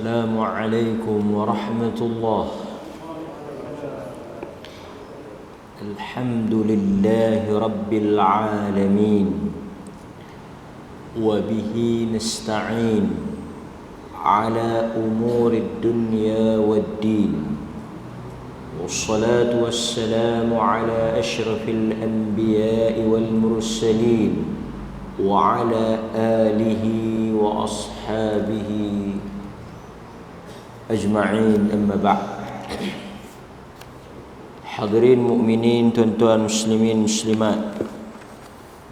السلام عليكم ورحمة الله. الحمد لله رب العالمين، وبه نستعين على أمور الدنيا والدين، والصلاة والسلام على أشرف الأنبياء والمرسلين وعلى آله وأصحابه أجمعين. أما بعد. Hadirin mukminin, tuan-tuan muslimin muslimat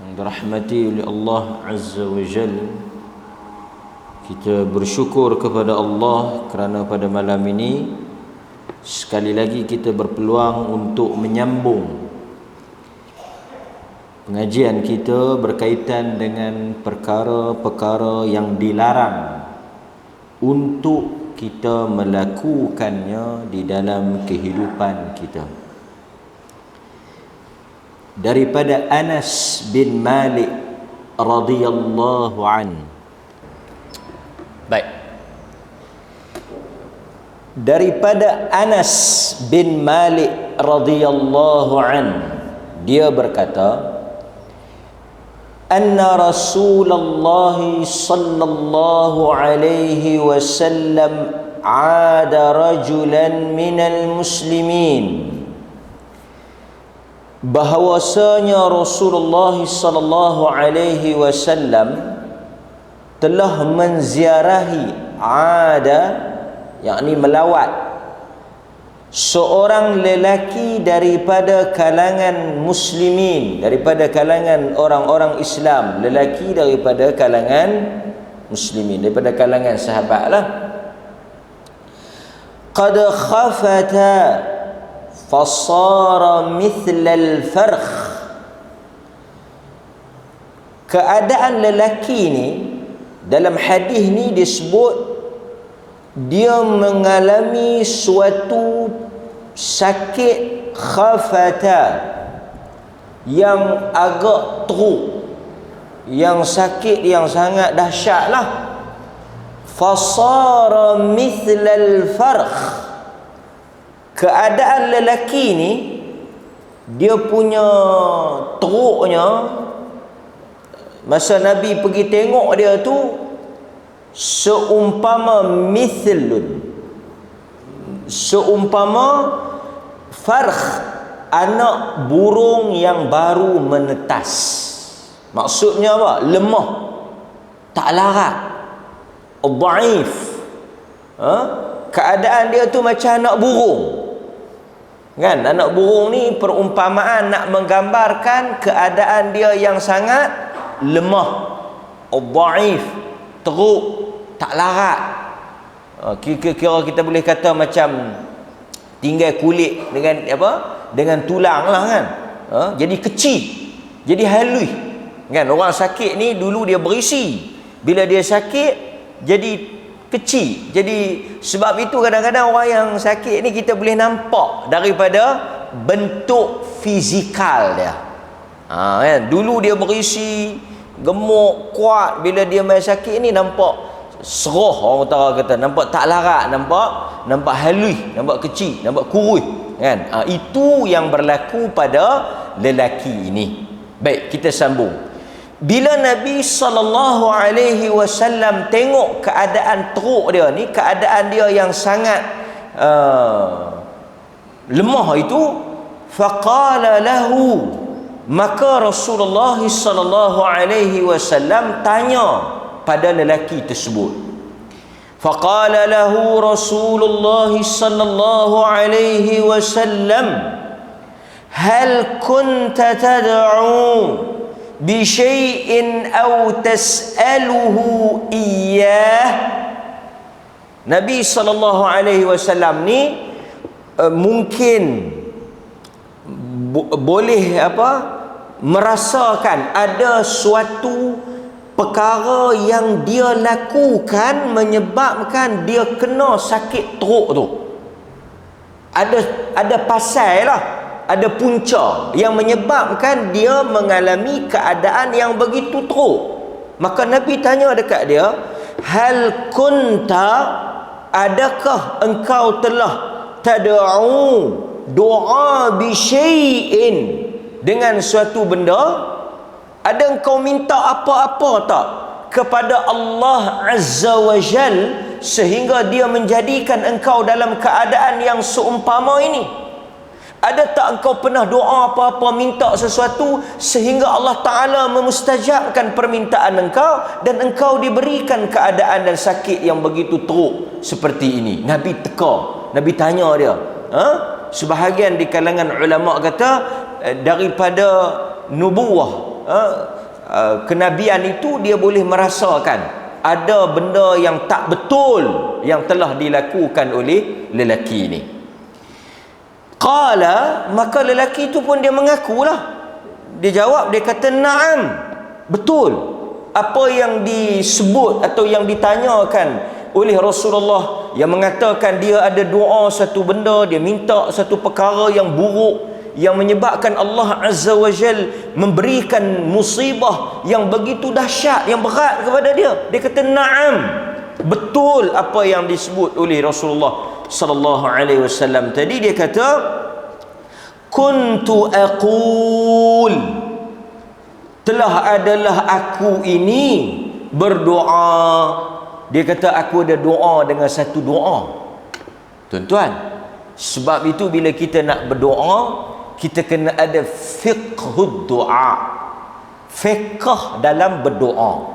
yang dirahmati oleh Allah Azza wa Jalla, kita bersyukur kepada Allah kerana pada malam ini sekali lagi kita berpeluang untuk menyambung pengajian kita berkaitan dengan perkara-perkara yang dilarang untuk kita melakukannya di dalam kehidupan kita. Daripada Anas bin Malik radhiyallahu an. Baik. Daripada Anas bin Malik radhiyallahu an, dia berkata, anna Rasulullah sallallahu alaihi wasallam ada rajulan minal muslimin, bahawasanya Rasulullah sallallahu alaihi wasallam telah menziarahi, ada yakni melawat, seorang lelaki daripada kalangan muslimin, daripada kalangan orang-orang Islam, lelaki daripada kalangan muslimin, daripada kalangan sahabatlah. Qad khafata fasara mithla al-farkh. Keadaan lelaki ni dalam hadis ni disebut dia mengalami suatu sakit khafata yang agak teruk, yang sakit yang sangat dahsyat lah. Fasara mithlal farkh. Keadaan lelaki ni dia punya teruknya, masa Nabi pergi tengok dia tu seumpama mithlun, seumpama farkh, anak burung yang baru menetas. Maksudnya apa? Lemah, tak larat, dhaif. Keadaan dia tu macam anak burung, kan? Anak burung ni perumpamaan nak menggambarkan keadaan dia yang sangat lemah, dhaif, teruk, tak larat. Kira-kira kita boleh kata macam tinggal kulit dengan apa? Dengan tulang lah, kan? Jadi kecil, jadi halus, kan? Orang sakit ni dulu dia berisi, bila dia sakit jadi kecil. Jadi sebab itu kadang-kadang orang yang sakit ni kita boleh nampak daripada bentuk fizikal dia. Kan? Dulu dia berisi, gemuk, kuat, bila dia main sakit ni nampak serah, orang utara kata, nampak tak larat, nampak halus, nampak kecil, nampak kurus, kan? Itu yang berlaku pada lelaki ini. Baik, kita sambung. Bila Nabi sallallahu alaihi wasallam tengok keadaan teruk dia ni, keadaan dia yang sangat lemah itu, faqala lahu, maka Rasulullah sallallahu alaihi wasallam tanya pada lelaki tersebut. Faqala lahu Rasulullah sallallahu alaihi wasallam, hal kunta tad'u bi syai'in aw tas'aluhu iyyah. Nabi sallallahu alaihi wasallam ni mungkin boleh merasakan ada suatu perkara yang dia lakukan menyebabkan dia kena sakit teruk tu. Ada pasal lah, ada punca yang menyebabkan dia mengalami keadaan yang begitu teruk. Maka Nabi tanya dekat dia, hal kunta adakah engkau telah tad'u doa bi syai'in, dengan suatu benda? Ada engkau minta apa-apa tak kepada Allah Azza wa Jal sehingga dia menjadikan engkau dalam keadaan yang seumpama ini? Ada tak engkau pernah doa apa-apa, minta sesuatu sehingga Allah Ta'ala memustajabkan permintaan engkau dan engkau diberikan keadaan dan sakit yang begitu teruk seperti ini? Nabi teka, Nabi tanya dia. Sebahagian di kalangan ulama kata daripada nubuwah, kenabian itu dia boleh merasakan ada benda yang tak betul yang telah dilakukan oleh lelaki ini. Qala, maka lelaki itu pun dia mengakulah. Dia jawab, dia kata na'am, betul apa yang disebut atau yang ditanyakan oleh Rasulullah, yang mengatakan dia ada doa satu benda, dia minta satu perkara yang buruk yang menyebabkan Allah Azza wa Jal memberikan musibah yang begitu dahsyat, yang berat kepada dia. Dia kata na'am, betul apa yang disebut oleh Rasulullah sallallahu alaihi wasallam tadi. Dia kata kuntu aqul, telah adalah aku ini berdoa. Dia kata aku ada doa dengan satu doa. Tuan-tuan, sebab itu bila kita nak berdoa, kita kena ada fiqhud doa, fiqh dalam berdoa.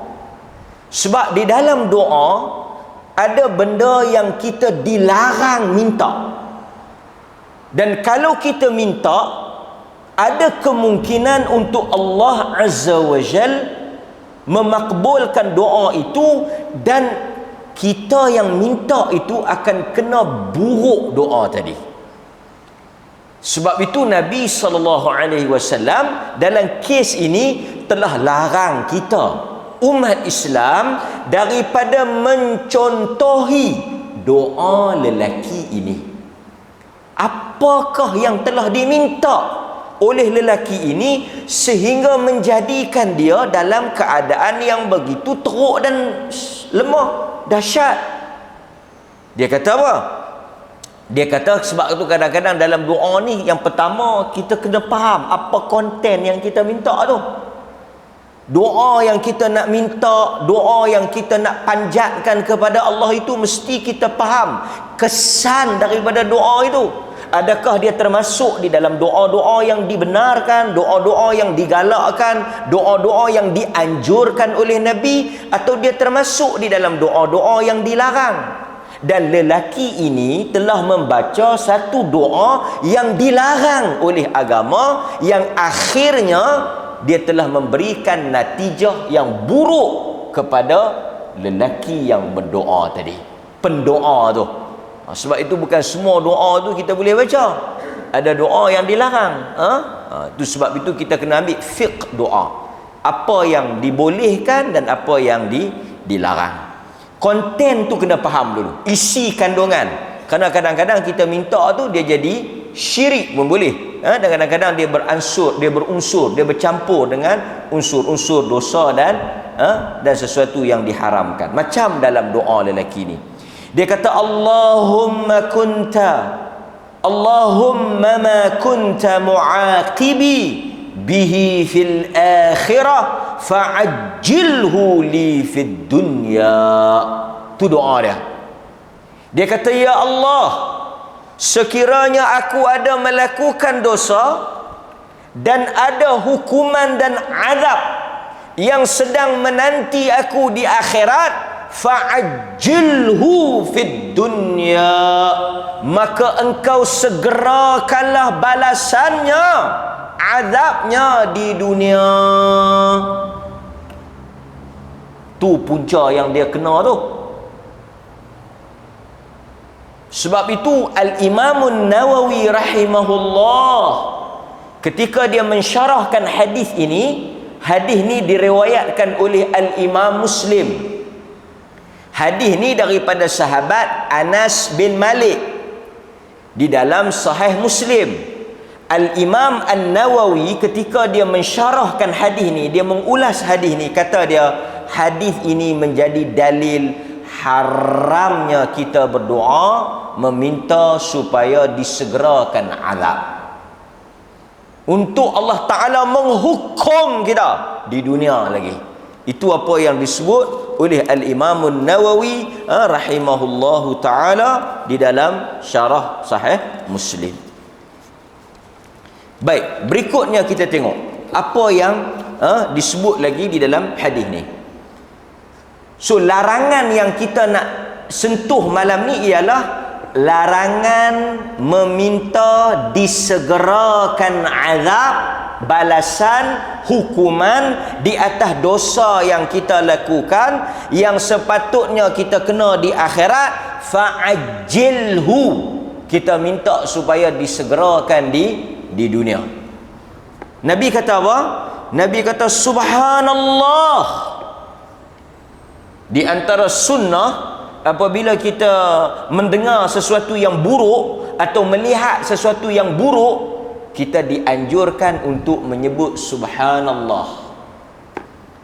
Sebab di dalam doa ada benda yang kita dilarang minta, dan kalau kita minta, ada kemungkinan untuk Allah Azza wa Jal memakbulkan doa itu, dan kita yang minta itu akan kena buruk doa tadi. Sebab itu Nabi SAW dalam kes ini telah larang kita umat Islam daripada mencontohi doa lelaki ini. Apakah yang telah diminta oleh lelaki ini sehingga menjadikan dia dalam keadaan yang begitu teruk dan lemah, dahsyat? Dia kata apa? Dia kata sebab itu kadang-kadang dalam doa ni, yang pertama kita kena faham apa konten yang kita minta tu. Doa yang kita nak minta, doa yang kita nak panjatkan kepada Allah itu, mesti kita faham kesan daripada doa itu. Adakah dia termasuk di dalam doa-doa yang dibenarkan, doa-doa yang digalakkan, doa-doa yang dianjurkan oleh Nabi, atau dia termasuk di dalam doa-doa yang dilarang? Dan lelaki ini telah membaca satu doa yang dilarang oleh agama, yang akhirnya dia telah memberikan natijah yang buruk kepada lelaki yang berdoa tadi, pendoa tu. Sebab itu bukan semua doa tu kita boleh baca. Ada doa yang dilarang. Itu sebab itu kita kena ambil fiqh doa. Apa yang dibolehkan dan apa yang dilarang. Konten tu kena faham dulu, isi kandungan. Kerana kadang-kadang kita minta tu dia jadi syirik pun boleh. Dan kadang-kadang dia berunsur, dia bercampur dengan unsur-unsur dosa dan sesuatu yang diharamkan. Macam dalam doa lelaki ni. Dia kata Allahumma ma kunta mu'aqibi bihi fil akhirah fa'ajjilhu li fid dunya. Tu doa dia. Dia kata, ya Allah, sekiranya aku ada melakukan dosa dan ada hukuman dan azab yang sedang menanti aku di akhirat, fa'ajjilhu fid dunya, maka engkau segerakanlah balasannya, azabnya di dunia. Tu punca yang dia kena tu. Sebab itu Al-Imamun Nawawi rahimahullah, ketika dia mensyarahkan hadis ini, hadis ni diriwayatkan oleh Al-Imam Muslim. Hadis ni daripada sahabat Anas bin Malik di dalam Sahih Muslim. Al-Imam An-Nawawi ketika dia mensyarahkan hadis ni, dia mengulas hadis ni, kata dia hadis ini menjadi dalil haramnya kita berdoa meminta supaya disegerakan azab. Untuk Allah Ta'ala menghukum kita di dunia lagi. Itu apa yang disebut oleh Al-Imam Nawawi rahimahullahu ta'ala di dalam syarah Sahih Muslim. Baik, berikutnya kita tengok apa yang disebut lagi di dalam hadis ni. So, larangan yang kita nak sentuh malam ni ialah larangan meminta disegerakan azab, balasan, hukuman di atas dosa yang kita lakukan yang sepatutnya kita kena di akhirat. Fa'ajilhu, kita minta supaya disegerakan di dunia. Nabi kata apa? Nabi kata subhanallah. Di antara sunnah, apabila kita mendengar sesuatu yang buruk atau melihat sesuatu yang buruk, kita dianjurkan untuk menyebut subhanallah.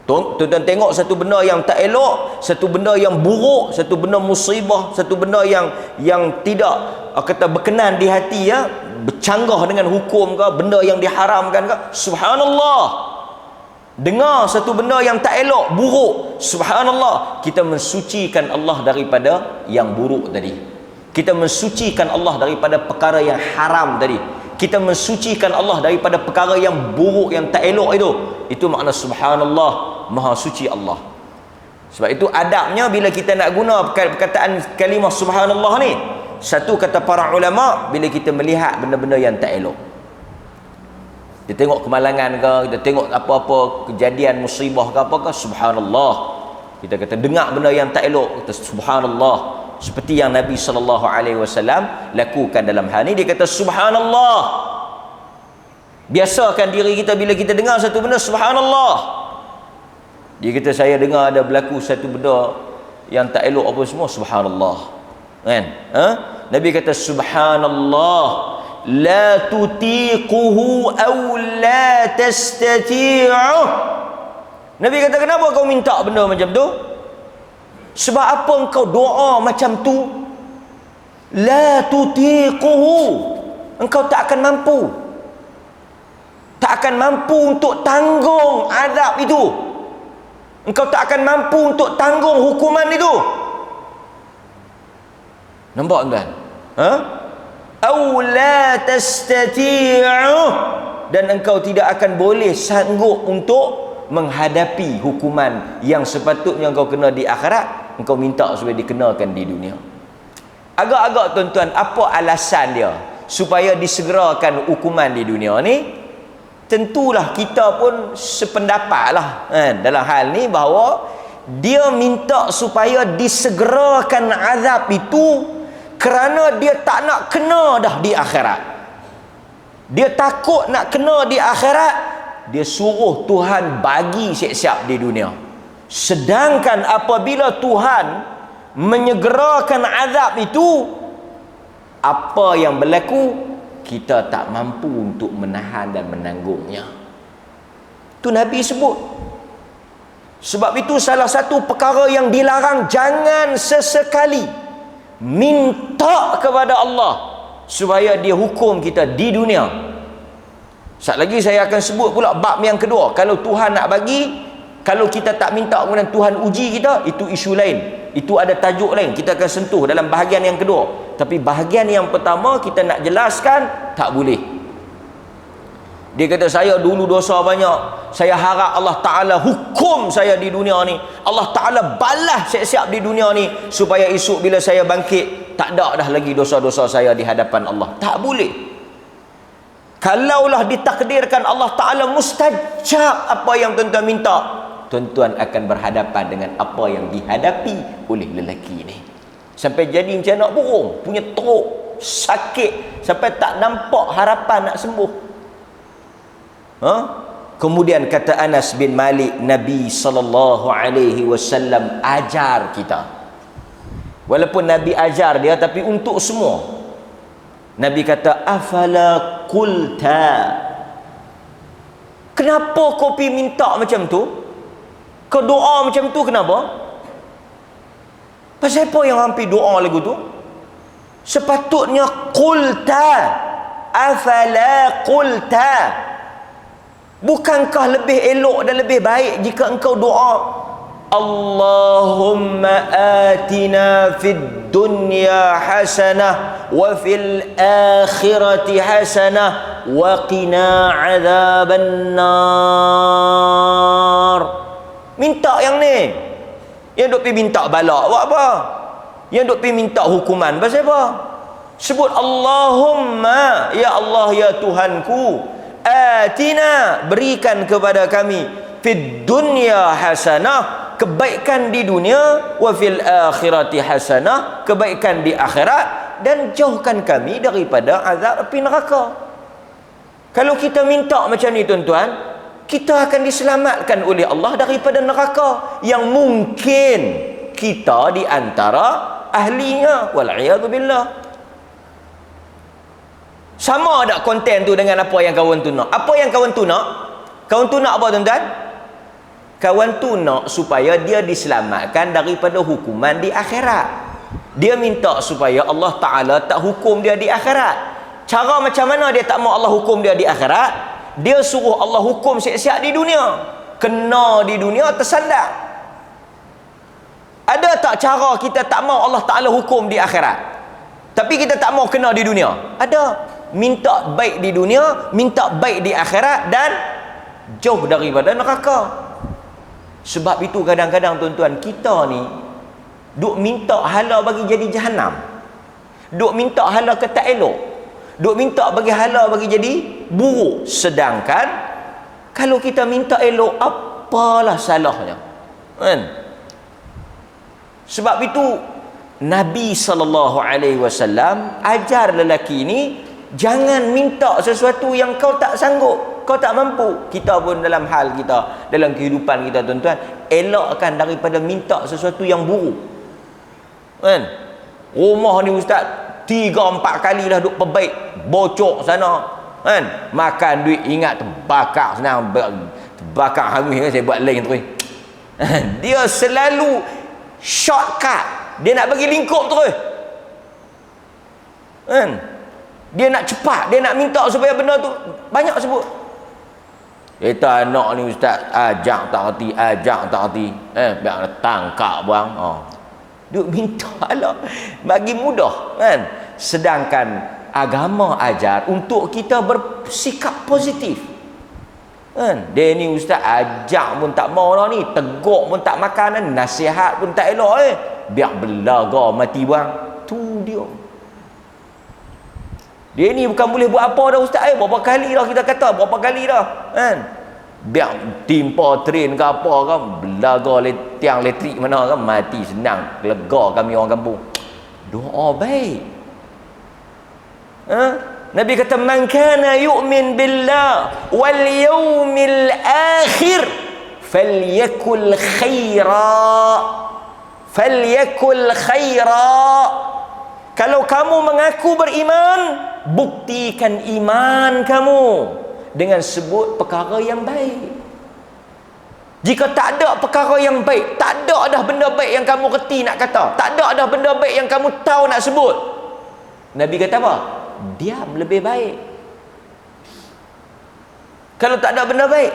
Tuan-tuan tengok satu benda yang tak elok, satu benda yang buruk, satu benda musibah, satu benda yang tidak kata berkenan di hati, ya, bercanggah dengan hukum ke, benda yang diharamkan ke, subhanallah. Dengar satu benda yang tak elok, buruk, subhanallah, kita mensucikan Allah daripada yang buruk tadi. Kita mensucikan Allah daripada perkara yang haram tadi. Kita mensucikan Allah daripada perkara yang buruk, yang tak elok itu. Itu makna subhanallah, maha suci Allah. Sebab itu adabnya bila kita nak guna perkataan kalimah subhanallah ni, satu kata para ulama, bila kita melihat benda-benda yang tak elok, kita tengok kemalangan ke, kita tengok apa-apa kejadian musibah ke apa ke, subhanallah. Kita kata dengar benda yang tak elok, kita subhanallah. Seperti yang Nabi SAW lakukan dalam hal ni, dia kata subhanallah. Biasakan diri kita bila kita dengar satu benda, subhanallah. Dia kata saya dengar ada berlaku satu benda yang tak elok apa semua, subhanallah. Kan? Nabi kata subhanallah la tutiquhu aw la tastati'uh. Nabi kata kenapa kau minta benda macam tu? Sebab apa engkau doa macam tu? La tutiquhu, engkau tak akan mampu. Tak akan mampu untuk tanggung azab itu. Engkau tak akan mampu untuk tanggung hukuman itu. Nampak tuan? Aw la tastati'uh, dan engkau tidak akan boleh sanggup untuk menghadapi hukuman yang sepatutnya engkau kena di akhirat, engkau minta supaya dikenakan di dunia. Agak-agak tuan-tuan, apa alasan dia supaya disegerakan hukuman di dunia ni? Tentulah kita pun sependapat lah dalam hal ni, bahawa dia minta supaya disegerakan azab itu kerana dia tak nak kena dah di akhirat. Dia takut nak kena di akhirat, dia suruh Tuhan bagi siap-siap di dunia. Sedangkan apabila Tuhan menyegerakan azab itu, apa yang berlaku, kita tak mampu untuk menahan dan menanggungnya. Itu Nabi sebut. Sebab itu salah satu perkara yang dilarang, jangan sesekali minta kepada Allah supaya dia hukum kita di dunia. Sekejap lagi saya akan sebut pula bab yang kedua. Kalau Tuhan nak bagi, kalau kita tak minta kemudian Tuhan uji kita, itu isu lain, itu ada tajuk lain, kita akan sentuh dalam bahagian yang kedua. Tapi bahagian yang pertama kita nak jelaskan, tak boleh. Dia kata saya dulu dosa banyak, saya harap Allah Ta'ala hukum saya di dunia ni, Allah Ta'ala balas siap-siap di dunia ni, supaya esok bila saya bangkit tak ada dah lagi dosa-dosa saya di hadapan Allah. Tak boleh. Kalaulah ditakdirkan Allah Ta'ala mustajab apa yang tuan-tuan minta, tuan-tuan akan berhadapan dengan apa yang dihadapi oleh lelaki ni. Sampai jadi macam nak burung, punya teruk, sakit, sampai tak nampak harapan nak sembuh. Kemudian kata Anas bin Malik, Nabi SAW ajar kita. Walaupun Nabi ajar dia, tapi untuk semua. Nabi kata, afala qulta, kenapa kau pergi minta macam tu? Kau doa macam tu, kenapa? Pasal apa yang hampir doa lagu tu? Sepatutnya qulta afala qulta. Bukankah lebih elok dan lebih baik jika engkau doa Allahumma atina fid dunya hasanah wa fil akhirati hasanah wa qina adzaban nar. Minta yang ni. Yang duk pergi minta balak buat apa? Yang duk pergi minta hukuman pasal apa? Sebut Allahumma, ya Allah ya Tuhanku, atina, berikan kepada kami fid dunya hasanah, kebaikan di dunia, wa fil akhirati hasanah, kebaikan di akhirat, dan jauhkan kami daripada azab api neraka. Kalau kita minta macam ni tuan-tuan, kita akan diselamatkan oleh Allah daripada neraka yang mungkin kita di antara ahlinya, wal'iyadzubillah. Sama tak konten tu dengan apa yang kawan tu nak? Apa yang kawan tu nak? Kawan tu nak apa tuan-tuan? Kawan tu nak supaya dia diselamatkan daripada hukuman di akhirat. Dia minta supaya Allah Ta'ala tak hukum dia di akhirat. Cara macam mana dia tak mau Allah hukum dia di akhirat? Dia suruh Allah hukum siap-siap di dunia. Kena di dunia, tersandak. Ada tak cara kita tak mau Allah Ta'ala hukum di akhirat, tapi kita tak mau kena di dunia? Ada. Minta baik di dunia, minta baik di akhirat, dan jauh daripada neraka. Sebab itu kadang-kadang tuan-tuan, kita ni duk minta hala bagi jadi jahanam, duk minta hala ke tak elok, duk minta bagi hala bagi jadi buruk. Sedangkan kalau kita minta elok, apalah salahnya, kan? Sebab itu Nabi SAW ajar lelaki ni, jangan minta sesuatu yang kau tak sanggup, kau tak mampu. Kita pun dalam hal kita, dalam kehidupan kita tuan-tuan, elakkan daripada minta sesuatu yang buruk, kan? Rumah ni ustaz 3-4 kali dah duk perbaik, bocor sana, kan? Makan duit ingat terbakar senang, terbakar hangus kan, saya buat lain terus. Dia selalu shortcut, dia nak bagi lingkup terus, kan? Dia nak cepat, dia nak minta supaya benda tu banyak sebut. Kita anak ni ustaz, ajak tak hati, biar tangkap buang. Duk minta lah, bagi mudah, kan? Sedangkan agama ajar untuk kita bersikap positif, kan? Dia ni ustaz ajak pun tak mau lah ni, tegur pun tak makan, kan? Nasihat pun tak elok, biar belaga mati buang. Tu dia. Dia ni bukan boleh buat apa dah ustaz, berapa kali dah kita kata, berapa kali dah, kan? Biar timpa train ke apa kan, belaga tiang elektrik mana kan, mati senang, lega kami orang kampung. Doa baik, Nabi kata, man kana yu'min billah wal yawmil akhir falyakul khaira. Kalau kamu mengaku beriman, buktikan iman kamu dengan sebut perkara yang baik. Jika tak ada perkara yang baik, tak ada dah benda baik yang kamu reti nak kata, tak ada dah benda baik yang kamu tahu nak sebut, Nabi kata apa? Diam lebih baik. Kalau tak ada benda baik,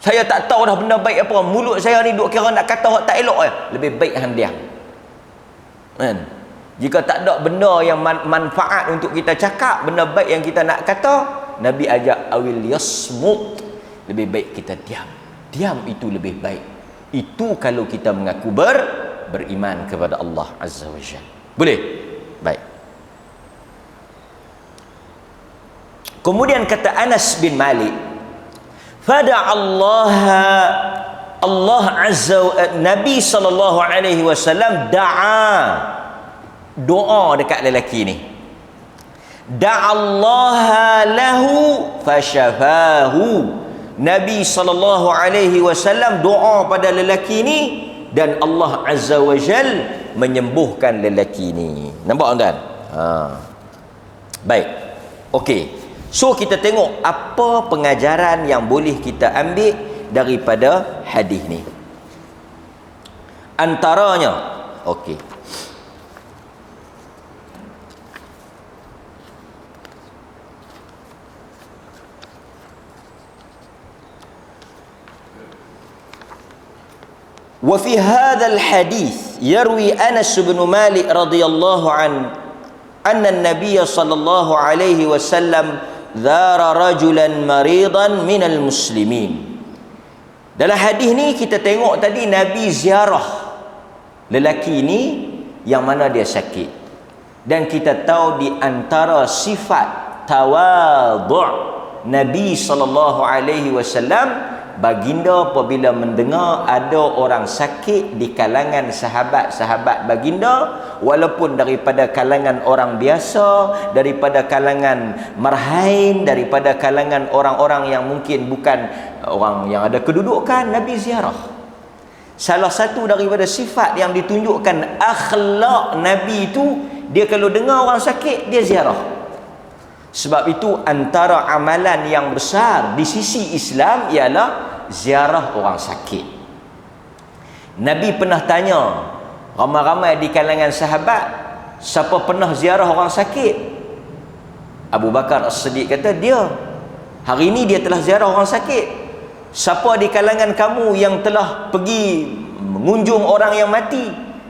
saya tak tahu dah benda baik apa, mulut saya ni duk kira nak kata tak elok, lebih baik hang diam, kan? Jika tak ada benda yang manfaat untuk kita cakap, benda baik yang kita nak kata, Nabi ajak awil yasmut, lebih baik kita diam. Diam itu lebih baik. Itu kalau kita mengaku beriman kepada Allah Azza wa Jalla. Boleh? Baik. Kemudian kata Anas bin Malik, fada Allah Azza wa Nabi SAW doa dekat lelaki ni. Da'allaha lahu fasyafahu. Nabi SAW doa pada lelaki ni, dan Allah Azza wa Jal menyembuhkan lelaki ni. Nampak tuan? Baik. Okey. So kita tengok apa pengajaran yang boleh kita ambil daripada hadis ni. Antaranya, okey, وفي هذا الحديث يروي أنس بن مالك رضي الله عنه أن النبي صلى الله عليه وسلم زار رجلا مريضا من المسلمين. Dalam hadis ni kita tengok tadi Nabi ziarah lelaki ni yang mana dia sakit, dan kita tahu di antara sifat tawadhu' Nabi sallallahu alaihi wasallam, baginda apabila mendengar ada orang sakit di kalangan sahabat-sahabat baginda, walaupun daripada kalangan orang biasa, daripada kalangan marhain, daripada kalangan orang-orang yang mungkin bukan orang yang ada kedudukan, Nabi ziarah. Salah satu daripada sifat yang ditunjukkan akhlak Nabi itu, dia kalau dengar orang sakit, dia ziarah. Sebab itu antara amalan yang besar di sisi Islam ialah ziarah orang sakit. Nabi pernah tanya ramai-ramai di kalangan sahabat, siapa pernah ziarah orang sakit? Abu Bakar As-Siddiq kata, dia. Hari ini dia telah ziarah orang sakit. Siapa di kalangan kamu yang telah pergi mengunjung orang yang mati?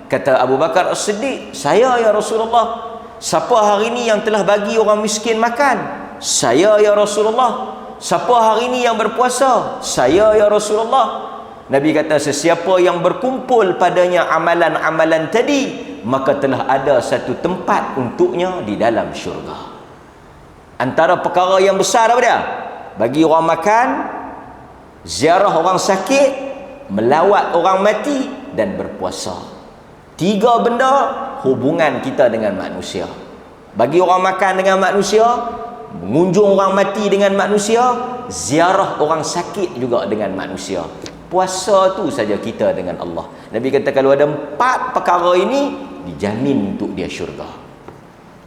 Kata Abu Bakar As-Siddiq, saya ya Rasulullah. Siapa hari ini yang telah bagi orang miskin makan? Saya ya Rasulullah. Siapa hari ini yang berpuasa? Saya ya Rasulullah. Nabi kata, sesiapa yang berkumpul padanya amalan-amalan tadi, maka telah ada satu tempat untuknya di dalam syurga. Antara perkara yang besar apa dia? Bagi orang makan, ziarah orang sakit, melawat orang mati, dan berpuasa. 3 benda hubungan kita dengan manusia. Bagi orang makan dengan manusia, mengunjung orang mati dengan manusia, ziarah orang sakit juga dengan manusia. Puasa tu saja kita dengan Allah. Nabi kata kalau ada 4 perkara ini, dijamin untuk dia syurga.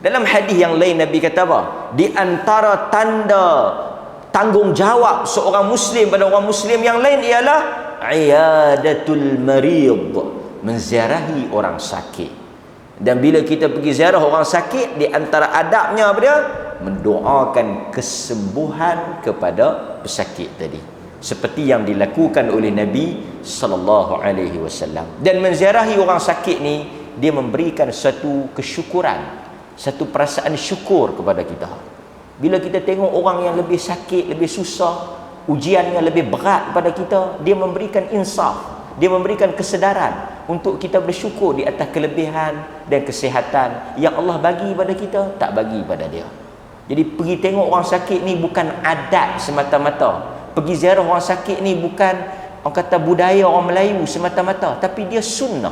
Dalam hadis yang lain Nabi kata apa? Di antara tanda tanggungjawab seorang Muslim pada orang Muslim yang lain ialah iyadatul marid, menziarahi orang sakit. Dan bila kita pergi ziarah orang sakit, di antara adabnya apa dia? Mendoakan kesembuhan kepada pesakit tadi, seperti yang dilakukan oleh Nabi sallallahu alaihi wasallam. Dan menziarahi orang sakit ni, dia memberikan satu kesyukuran, satu perasaan syukur kepada kita. Bila kita tengok orang yang lebih sakit, lebih susah, ujiannya lebih berat pada kita, dia memberikan insaf, dia memberikan kesedaran untuk kita bersyukur di atas kelebihan dan kesihatan yang Allah bagi pada kita, tak bagi pada dia. Jadi pergi tengok orang sakit ni bukan adat semata-mata. Pergi ziarah orang sakit ni bukan orang kata budaya orang Melayu semata-mata, tapi dia sunnah.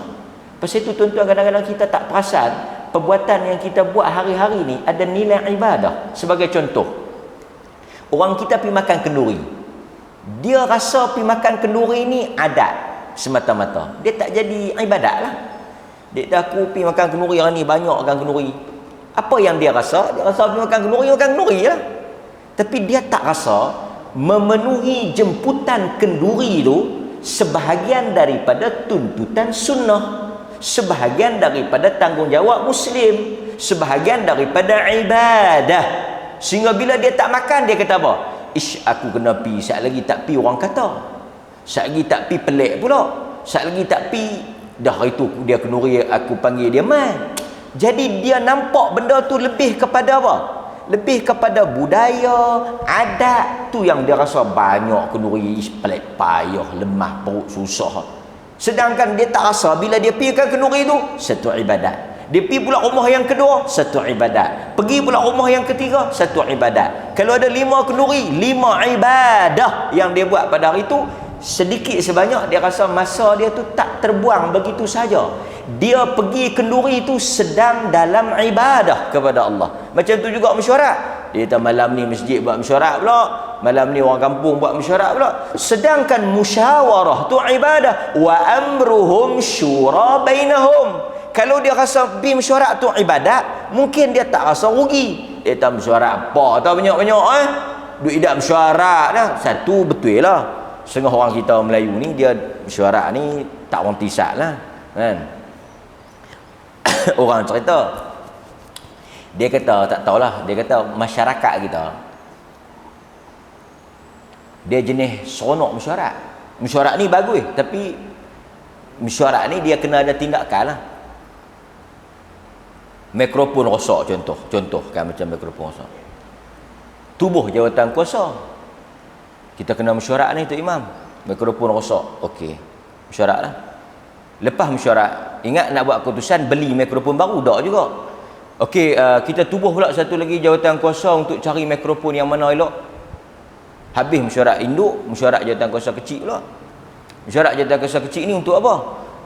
Pasal itu tuan-tuan, kadang-kadang kita tak perasan perbuatan yang kita buat hari-hari ni ada nilai ibadah. Sebagai contoh, orang kita pergi makan kenduri, dia rasa pergi makan kenduri ni adat semata-mata, dia tak jadi ibadat lah. Dia dah, aku pergi makan kenduri hari ni, banyak makan kenduri. Apa yang dia rasa? Dia rasa pergi makan kenduri lah. Tapi dia tak rasa memenuhi jemputan kenduri itu sebahagian daripada tuntutan sunnah, sebahagian daripada tanggungjawab Muslim, sebahagian daripada ibadah. Sehingga bila dia tak makan, dia kata apa? Ish, aku kena pi, sat lagi tak pi orang kata. Sat lagi tak pi pelik pula. Sat lagi tak pi, dah itu dia kenduri aku panggil dia mai. Jadi dia nampak benda tu lebih kepada apa? Lebih kepada budaya, adat tu yang dia rasa banyak kenduri, pelik payah, lemah perut, susah. Sedangkan dia tak rasa bila dia pergi ke kenduri tu satu ibadat. Dia pergi pula rumah yang kedua, satu ibadat. Pergi pula rumah yang ketiga, satu ibadat. Kalau ada 5 kenduri, 5 ibadah yang dia buat pada hari itu, sedikit sebanyak dia rasa masa dia tu tak terbuang begitu saja. Dia pergi kenduri itu sedang dalam ibadah kepada Allah. Macam tu juga mesyuarat. Dia kata malam ni masjid buat mesyuarat pula, malam ni orang kampung buat mesyuarat pula. Sedangkan musyawarah tu ibadah. Wa amruhum syura bainahum. Kalau dia rasa pergi mesyuarat tu ibadat, mungkin dia tak rasa rugi. Dia kata mesyuarat apa tahu banyak-banyak duit idak mesyuarat dah. Satu betul lah, setengah orang kita Melayu ni dia mesyuarat ni tak orang tisat lah. kan. Orang cerita, dia kata tak tahulah, dia kata masyarakat kita dia jenis seronok mesyuarat. Mesyuarat ni bagus, tapi mesyuarat ni dia kena ada tindakan lah. Mikrofon rosak contoh kan, macam mikrofon rosak, tubuh jawatan kuasa, kita kena mesyuarat ni tu imam, mikrofon rosak, okey, mesyuarat lah. Lepas mesyuarat, ingat nak buat keputusan beli mikrofon baru, tak juga. Okey, kita tubuh pula satu lagi jawatan kuasa untuk cari mikrofon yang mana elok. Habis mesyuarat induk, mesyuarat jawatan kuasa kecil pula. Mesyuarat jawatan kuasa kecil ni untuk apa?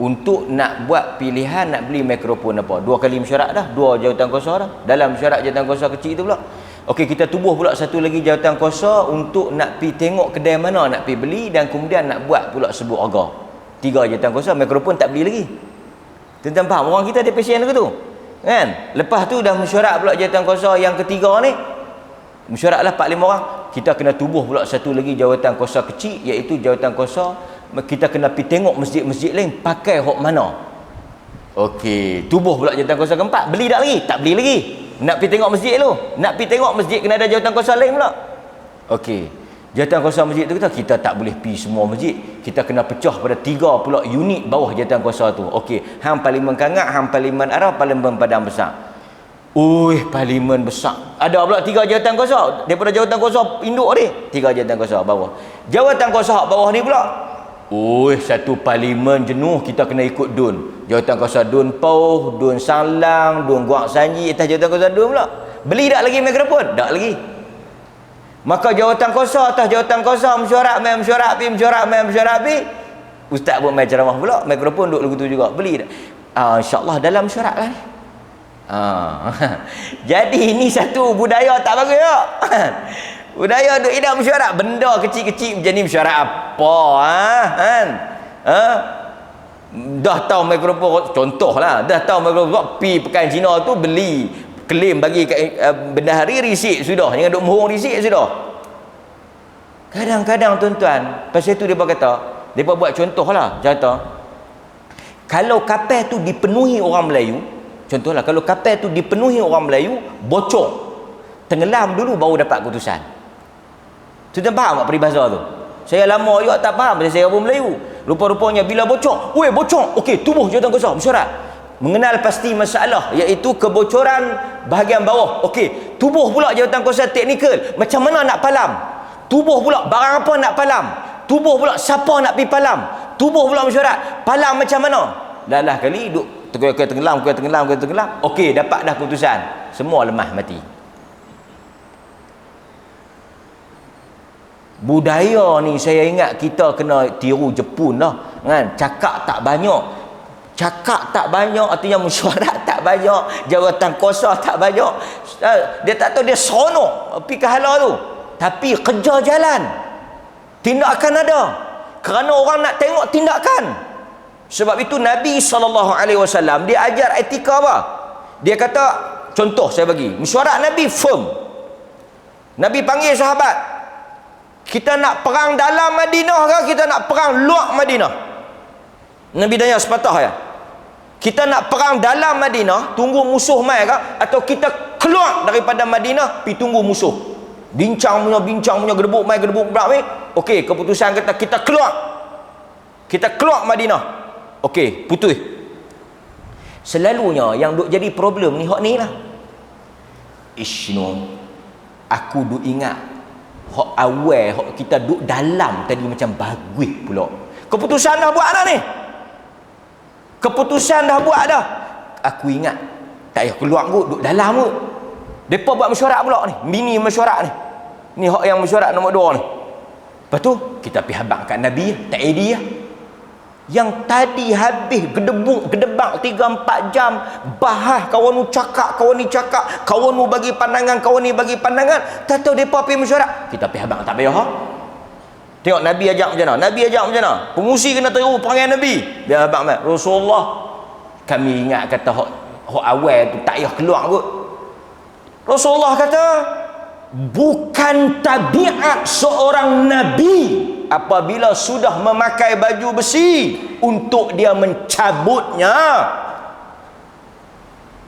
Untuk nak buat pilihan nak beli mikrofon apa. 2 kali mesyuarat dah, 2 jawatan kuasa dah. Dalam mesyuarat jawatan kuasa kecil tu pula, okey, kita tubuh pula satu lagi jawatan kuasa untuk nak pi tengok kedai mana nak pi beli, dan kemudian nak buat pula sebut harga. 3 jawatan kuasa, mikrofon tak beli lagi. Tuan-tuan faham? Orang kita ada pasien ke tu? Kan? Lepas tu dah mesyuarat pula jawatan kuasa yang ketiga ni. Mesyuaratlah 4-5 orang. Kita kena tubuh pula satu lagi jawatan kuasa kecil, iaitu jawatan kuasa kita kena pi tengok masjid-masjid lain pakai hok mana. Okey, tubuh pula jawatan kuasa keempat. Beli tak lagi? Tak beli lagi. Nak pi tengok masjid tu. Nak pi tengok masjid kena ada jawatan kuasa lain pula. Okey. Jawatan kuasa masjid tu kita tak boleh pi semua masjid. Kita kena pecah pada 3 pula unit bawah jawatan kuasa tu. Okey, hang Parlimen Kangak, hang Parlimen Arab, Parlimen Padang Besar. Ui, parlimen besar. Ada pula 3 jawatan kuasa. Daripada jawatan kuasa induk ni, 3 jawatan kuasa bawah. Jawatan kuasa bawah ni pula, ui, satu parlimen jenuh kita kena ikut dun. Jawatan kuasa dun Pauh, dun Sanglang, dun Guak Sanji, atas jawatan kuasa dun pula. Beli tak lagi mikrofon? Tak lagi. Maka jawatan kuasa atas jawatan kuasa mesyuarat mesyuarat pi. Ustaz pun main ceramah pula, mikrofon duk lagu tu juga. Beli tak? InsyaAllah dalam mesyuarat lah ni. Jadi ini satu budaya tak bagus ya. Budaya duk hidup mesyuarat, benda kecil-kecil macam ni mesyuarat apa kan? Dah tahu mikrofon, contohlah, dah tahu mikrofon pi pekan Cina tu beli, klaim bagi bendahari risik sudah, jangan duk mohong risik sudah. Kadang-kadang tuan-tuan, pasal tu depa kata, depa buat contohlah, contoh kalau kapal tu dipenuhi orang Melayu. Contohlah, kalau kapal tu dipenuhi orang Melayu, bocor, tenggelam dulu baru dapat keputusan. Tuan-tuan faham tak peribahasa tu? Saya lama juga tak faham, pasal saya orang Melayu. Rupa-rupanya bila bocor, bocor, okey, tubuh jawatan kuasa mesyuarat, mengenal pasti masalah, iaitu kebocoran bahagian bawah. Okey, tubuh pula jawatan kuasa teknikal, macam mana nak palam? Tubuh pula barang apa nak palam? Tubuh pula siapa nak pergi palam? Tubuh pula mesyuarat, palam macam mana? Lalah kali duk tenggelam. Okey, dapat dah keputusan. Semua lemah mati. Budaya ni saya ingat kita kena tiru Jepun lah, kan? Cakap tak banyak artinya mesyuarat tak banyak, jawatan kuasa tak banyak. Dia tak tahu, dia seronok pergi ke hala tu, tapi kerja jalan, tindakan ada, kerana orang nak tengok tindakan. Sebab itu Nabi SAW dia ajar etika apa? Dia kata, contoh saya bagi, mesyuarat Nabi firm. Nabi panggil sahabat, kita nak perang dalam Madinah ke kita nak perang luar Madinah? Nabi tanya sepatah ya. Kita nak perang dalam Madinah, tunggu musuh mai ke, atau kita keluar daripada Madinah pi tunggu musuh? Bincang punya gedebuk mai gedebuk berak ni. Okey, keputusan kata kita keluar. Kita keluar Madinah. Okey, putus. Selalunya yang duk jadi problem ni hak ni lah. Isno, aku duk ingat hak awal, hak kita duk dalam tadi macam bagus pula. Keputusan dah buat dah ni. Keputusan dah buat dah. Aku ingat tak payah keluar kot, duk dalam kot. Depa buat mesyuarat pula ni, mini mesyuarat ni. Ni hak yang mesyuarat nombor 2 ni. Lepas tu kita pergi habaq kat Nabi, tak edi lah. Yang tadi habis gedebak 3-4 jam bahas, kawan nu cakap, kawan ni cakap, kawan nu bagi pandangan, kawan ni bagi pandangan, tak tahu depa pergi mesyuarat, kita pergi habaq tak payah. Tengok Nabi ajak macam mana? Nabi ajak macam mana? Pengusi kena tiru perangai Nabi. Dia habaq mai, Rasulullah, kami ingat kata hak awal tu tak payah keluar kot. Rasulullah kata, bukan tabiat seorang nabi apabila sudah memakai baju besi untuk dia mencabutnya.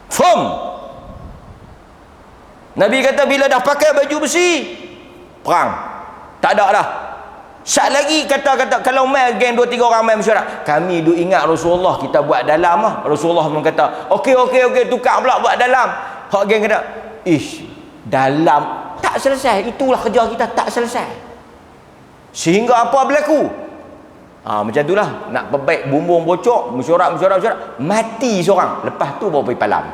Faham? Nabi kata bila dah pakai baju besi, perang. Tak ada dah. Sat lagi kata kalau main geng 2-3 orang main mesyuarat, kami duk ingat Rasulullah kita buat dalam lah. Rasulullah pun kata, okey tukar pula buat dalam. Hak geng kata, ish, dalam tak selesai. Itulah kerja kita tak selesai. Sehingga apa berlaku? Macam itulah. Nak perbaik bumbung bocor, mesyuarat, mati seorang. Lepas tu baru pergi palam.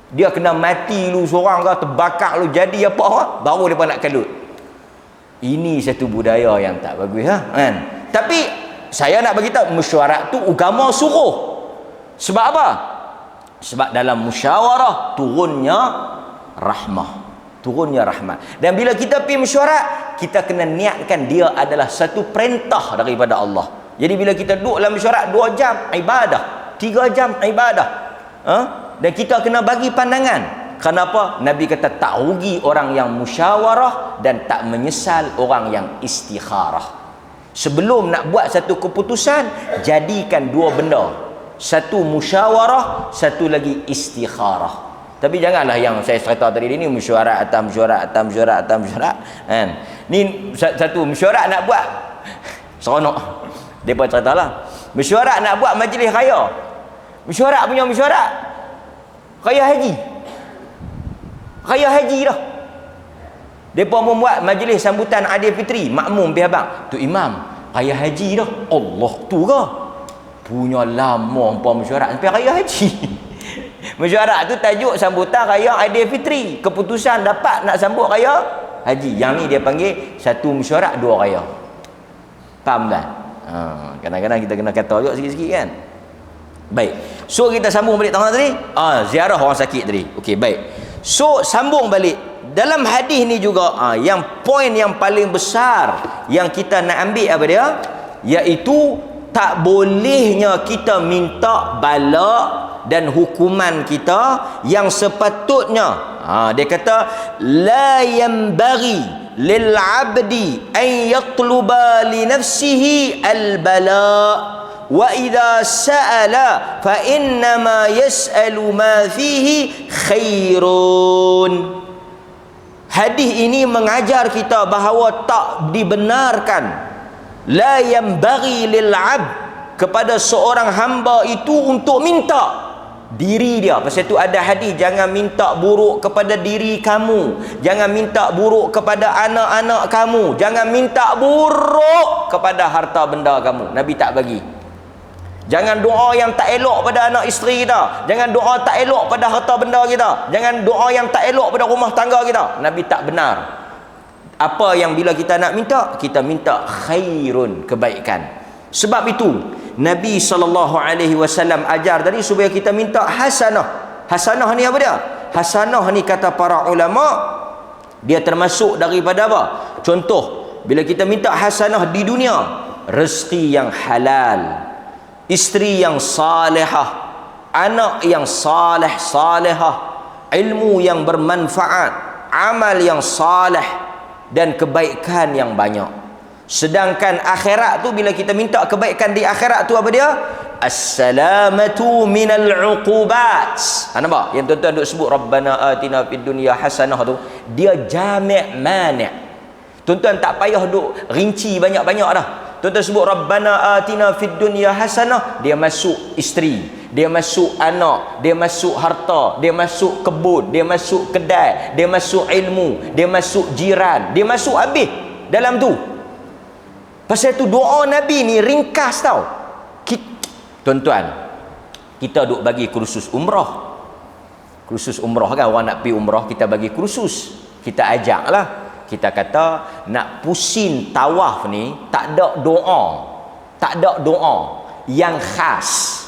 Dia kena mati lu seorang ke, terbakar lu, jadi apa baru dia nak kalut. Ini satu budaya yang tak bagus kan? Tapi saya nak bagi tahu, mesyuarat tu agama suruh. Sebab apa? Sebab dalam musyawarah turunnya rahmah. Dan bila kita pergi mesyuarat, kita kena niatkan dia adalah satu perintah daripada Allah. Jadi bila kita duduk dalam mesyuarat 2 jam ibadah, 3 jam ibadah, dan kita kena bagi pandangan. Kenapa? Nabi kata tak rugi orang yang musyawarah dan tak menyesal orang yang istikharah. Sebelum nak buat satu keputusan, jadikan 2 benda. Satu musyawarah, satu lagi istikharah. Tapi janganlah yang saya cerita tadi ni mesyuarat atas mesyuarat kan. Ni satu mesyuarat nak buat seronok. Depa ceritalah. Mesyuarat nak buat majlis raya. Mesyuarat punya mesyuarat raya haji dah. Depa membuat majlis sambutan Aidilfitri, makmum pihak abang. Tu imam, raya haji dah. Allah tu ke? Punya lama hangpa mesyuarat sampai raya haji. Mesyuarat tu tajuk sambutan raya Aidilfitri. Keputusan dapat nak sambut raya haji. Yang ni dia panggil satu mesyuarat 2 raya. Faham tak? Kadang-kadang kita kena kata juga sikit-sikit kan. Baik. So kita sambung balik tengah tadi. Ziarah orang sakit tadi. Okey, baik. So sambung balik. Dalam hadis ni juga yang poin yang paling besar yang kita nak ambil apa dia? Iaitu tak bolehnya kita minta bala dan hukuman kita yang sepatutnya. Dia kata la yanbaghi lil 'abdi an yatluba li nafsihi al bala wa idza sa'ala fa inna ma yas'alu ma fihi khairun. Hadis ini mengajar kita bahawa tak dibenarkan la yanbaghi lil 'abd kepada seorang hamba itu untuk minta diri dia. Pasal itu ada hadis, jangan minta buruk kepada diri kamu, jangan minta buruk kepada anak-anak kamu, jangan minta buruk kepada harta benda kamu. Nabi tak bagi. Jangan doa yang tak elok pada anak isteri kita, jangan doa tak elok pada harta benda kita, jangan doa yang tak elok pada rumah tangga kita. Nabi tak benar. Apa yang bila kita nak minta, kita minta khairun, kebaikan. Sebab itu Nabi SAW ajar tadi supaya kita minta hasanah. Hasanah ni apa dia? Hasanah ni kata para ulama, dia termasuk daripada apa? Contoh, bila kita minta hasanah di dunia, rezeki yang halal, isteri yang salihah, anak yang salihah, ilmu yang bermanfaat, amal yang salih, dan kebaikan yang banyak. Sedangkan akhirat tu, bila kita minta kebaikan di akhirat tu apa dia? Assalamatu minal uqubat. Nampak? Yang tuan-tuan duk sebut Rabbana atina fid dunya hasanah tu, dia jami' mani'. Tuan-tuan tak payah duk rinci banyak-banyak dah. Tuan-tuan sebut Rabbana atina fid dunya hasanah, dia masuk isteri, dia masuk anak, dia masuk harta, dia masuk kebun, dia masuk kedai, dia masuk ilmu, dia masuk jiran, dia masuk habis dalam tu. Pasal tu doa Nabi ni ringkas tau. Tuan-tuan, kita duk bagi kursus umrah. Kursus umrah kan, orang nak pergi umrah, kita bagi kursus. Kita ajak lah. Kita kata nak pusing tawaf ni tak ada doa. Tak ada doa yang khas.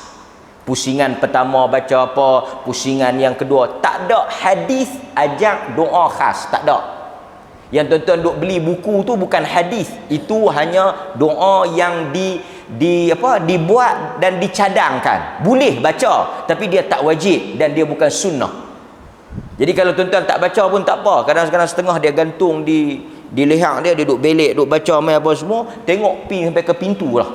Pusingan pertama baca apa, pusingan yang kedua, tak ada hadis ajak doa khas, tak ada. Yang tuan-tuan duk beli buku tu bukan hadis, itu hanya doa yang dibuat dan dicadangkan. Boleh baca, tapi dia tak wajib dan dia bukan sunnah. Jadi kalau tuan-tuan tak baca pun tak apa. Kadang-kadang setengah dia gantung di Dilihat dia duduk belik, duduk baca mai apa semua, tengok pi sampai ke pintu lah.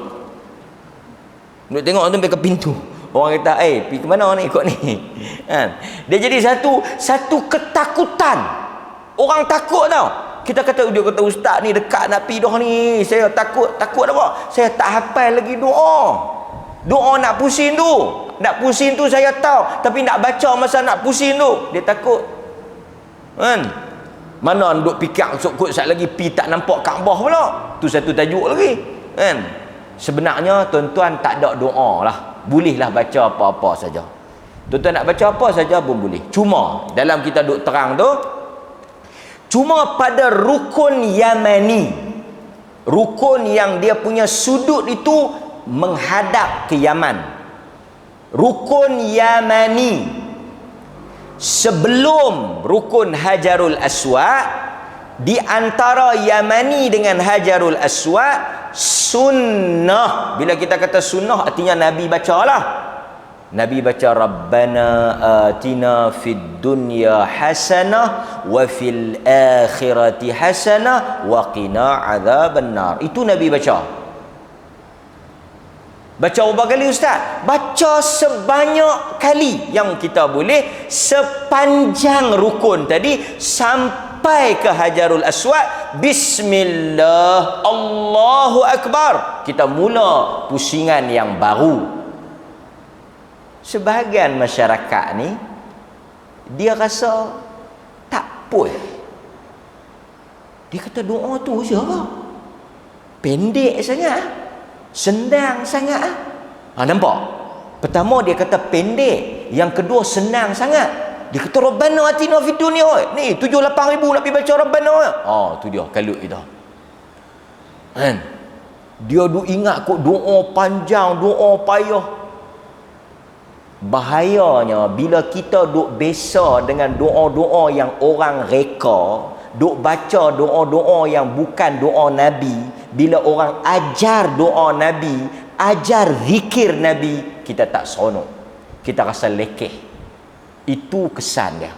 Duduk tengok sampai ke pintu. Orang kata, pi ke mana ni ikut ni? Kan? Dia jadi satu ketakutan. Orang takut tau. Kita kata, dia kata, ustaz ni dekat nak pi dah ni. Saya takut. Takut apa? Saya tak hafal lagi doa. Doa nak pusing tu. Nak pusing tu saya tahu. Tapi nak baca masa nak pusing tu, dia takut. Kan? Mana duk fikir kot sat lagi pi tak nampak Kaabah pula. Tu satu tajuk lagi. Kan? Sebenarnya tuan-tuan tak ada doa lah. Bolehlah baca apa-apa saja. Tuan-tuan nak baca apa saja pun boleh. Cuma dalam kita duk terang tu, cuma pada rukun Yamani, rukun yang dia punya sudut itu menghadap ke Yaman, rukun Yamani, sebelum rukun Hajarul Aswad, di antara Yamani dengan Hajarul Aswad, sunnah. Bila kita kata sunnah, artinya Nabi bacalah. Nabi baca, Rabbana atina fid dunya hasanah wa fil akhirati hasanah wa qina adzabannar. Itu Nabi baca. Baca berapa kali ustaz? Baca sebanyak kali yang kita boleh, sepanjang rukun tadi sampai ke Hajarul Aswad. Bismillah, Allahu Akbar. Kita mula pusingan yang baru. Sebahagian masyarakat ni, dia rasa tak pun. Dia kata doa tu je apa? Pendek sangat, senang sangat. Nampak? Pertama dia kata pendek, yang kedua senang sangat. Dia kata Rabbana atina fid dunya. Ni 7-8 ribu nak pergi baca Rabbana. Tu dia kalut kita. Kan? Dia duk ingat kok doa panjang, doa payah. Bahayanya bila kita duk biasa dengan doa-doa yang orang reka, duk baca doa-doa yang bukan doa Nabi. Bila orang ajar doa Nabi, ajar zikir Nabi, kita tak seronok, kita rasa lekeh. Itu kesan dia.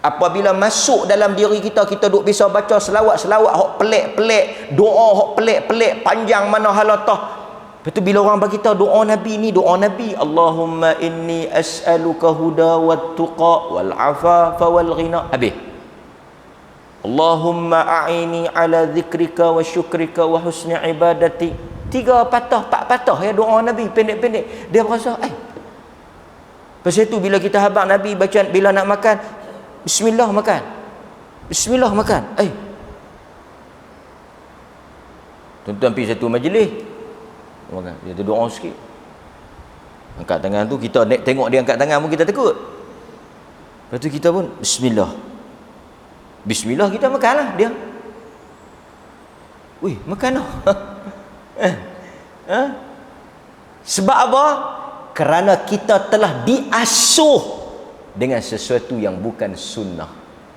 Apabila masuk dalam diri kita, kita duk biasa baca selawat-selawat hok pelik-pelik, doa hok pelik-pelik, panjang mana halatah. Lepas tu bila orang bagi tahu doa Nabi ni, doa Nabi, Allahumma inni as'aluka huda wat tuqa wal afafa wal ghina. Habis. Allahumma a'ini ala zikrika wa syukrika wa husni ibadati. 3 patah, 4 patah ya doa Nabi, pendek-pendek. Dia rasa, pasal itu bila kita habaq Nabi baca, bila nak makan, bismillah makan. Bismillah makan. Tuan-tuan pergi satu majlis, dia tu doa sikit, angkat tangan tu, kita tengok dia angkat tangan pun kita takut. Lepas tu kita pun bismillah, bismillah, kita makanlah. Dia makan lah. Sebab apa? Kerana kita telah diasuh dengan sesuatu yang bukan sunnah.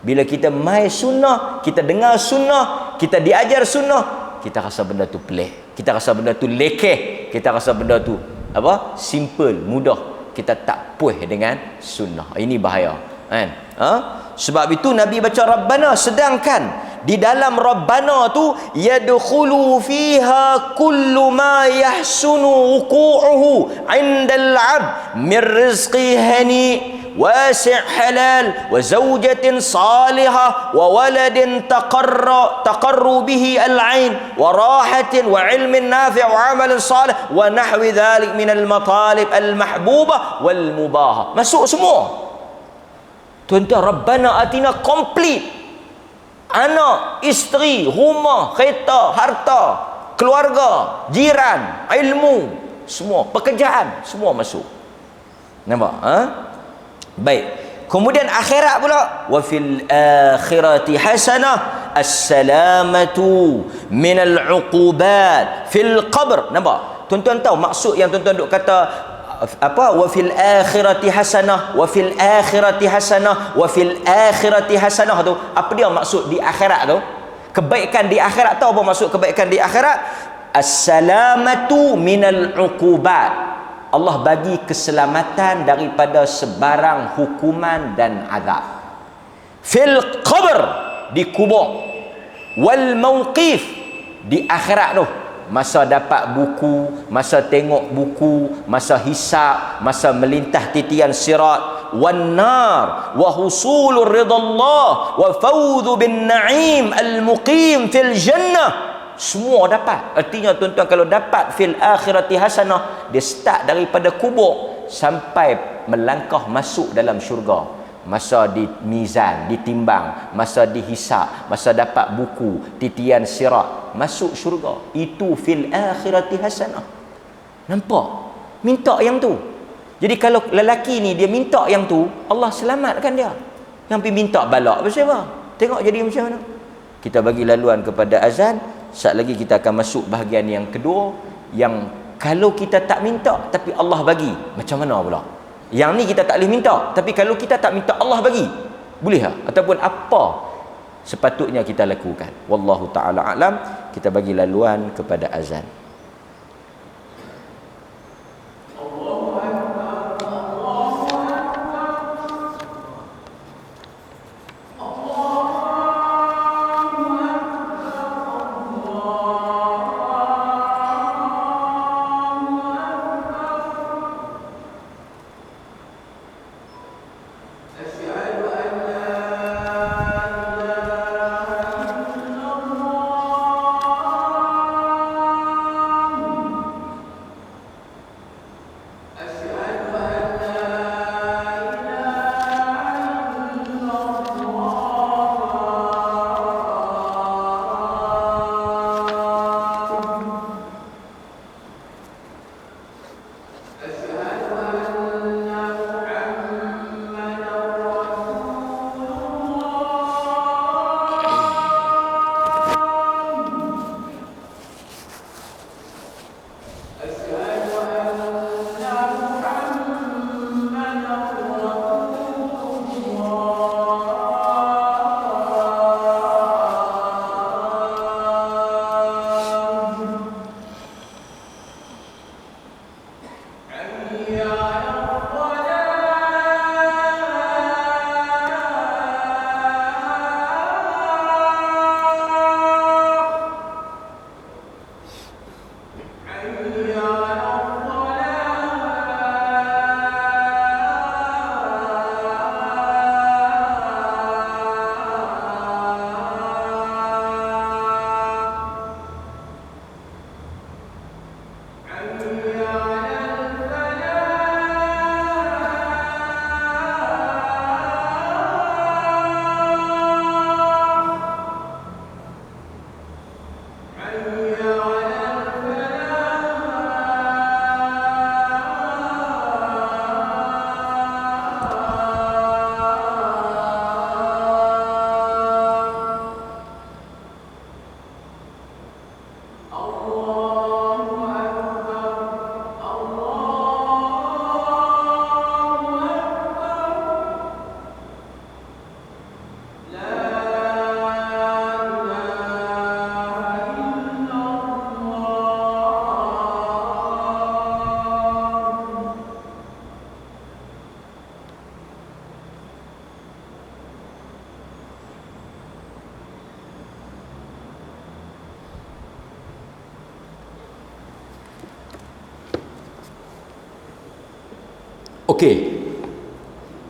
Bila kita mai sunnah, kita dengar sunnah, kita diajar sunnah, kita rasa benda tu pelik, kita rasa benda tu lekeh, kita rasa benda tu simple, mudah. Kita tak puas dengan sunnah. Ini bahaya, kan? Sebab itu Nabi baca Rabbana, sedangkan di dalam Rabbana tu yadkhulu fiha kullu ma yahsunu wuqu'uhu 'indal 'abd min rizqi hani wasi' halal wa zawjatin salihah wa waladin taqarru bihi al-'ain wa rahatin wa 'ilmin nafi' wa 'amalin salih wa nahwi dhalik min al-matalib al-mahbubah wal mubahah. Masuk semua. Tuan-tuan, Rabbana atina komplit. Anak, isteri, rumah, kereta, harta, keluarga, jiran, ilmu, semua, pekerjaan, semua masuk. Nampak? Baik. Kemudian akhirat pula, wa fil akhirati hasanah as-salamatu minal uqubat fil qabr. Nampak? Tuan-tuan tahu maksud yang tuan-tuan duk kata wa fil akhirati hasanah, wa fil akhirati hasanah, wa fil akhirati hasanah tu, apa dia maksud di akhirat tu? Kebaikan di akhirat tu apa maksud kebaikan di akhirat? As-salamatu minal uqubat. Allah bagi keselamatan daripada sebarang hukuman dan azab. Fil qabr, di kubur. wal mauqif, di akhirat tu, masa dapat buku, masa tengok buku, masa hisab, masa melintah titian sirat, wan nar wa husulur ridallah wa fawdhu bin na'im al muqim fil jannah. Semua dapat. Artinya tuan-tuan, kalau dapat fil akhirati hasanah, dia start daripada kubur sampai melangkah masuk dalam syurga. Masa di mizan, ditimbang, masa dihisab, masa dapat buku, titian sirat, masuk syurga. Itu fil akhirati hasanah. Nampak? Minta yang tu. Jadi kalau lelaki ni dia minta yang tu, Allah selamatkan dia. Yang pergi minta balak pasal apa? Tengok jadi macam mana. Kita bagi laluan kepada azan. Saat lagi kita akan masuk bahagian yang kedua, yang kalau kita tak minta tapi Allah bagi, macam mana pula? Yang ni kita tak boleh minta, tapi kalau kita tak minta Allah bagi, boleh tak? Ataupun apa sepatutnya kita lakukan? Wallahu ta'ala a'lam. Kita bagi laluan kepada azan. Okey.